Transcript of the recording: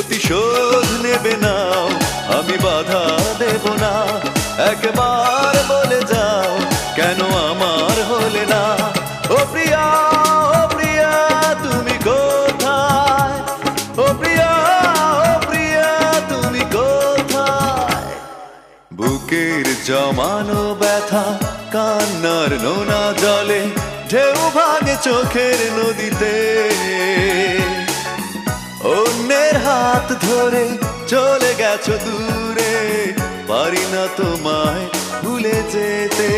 প্রতিশোধ নেবে নাও, আমি বাধা দেব না। একবার বলে যাও কেন আমার হলে না। ও প্রিয়া, ও প্রিয়া তুমি কোথায়? ও প্রিয়া, ও প্রিয়া তুমি কোথায়? বুকের জমানো ব্যথা কান্নার নোনা জলে ঢেউ ভাঙে চোখের নদীতে। অন্যের হাত ধরে চলে গেছো দূরে, পারি না তোমায় ভুলে যেতে।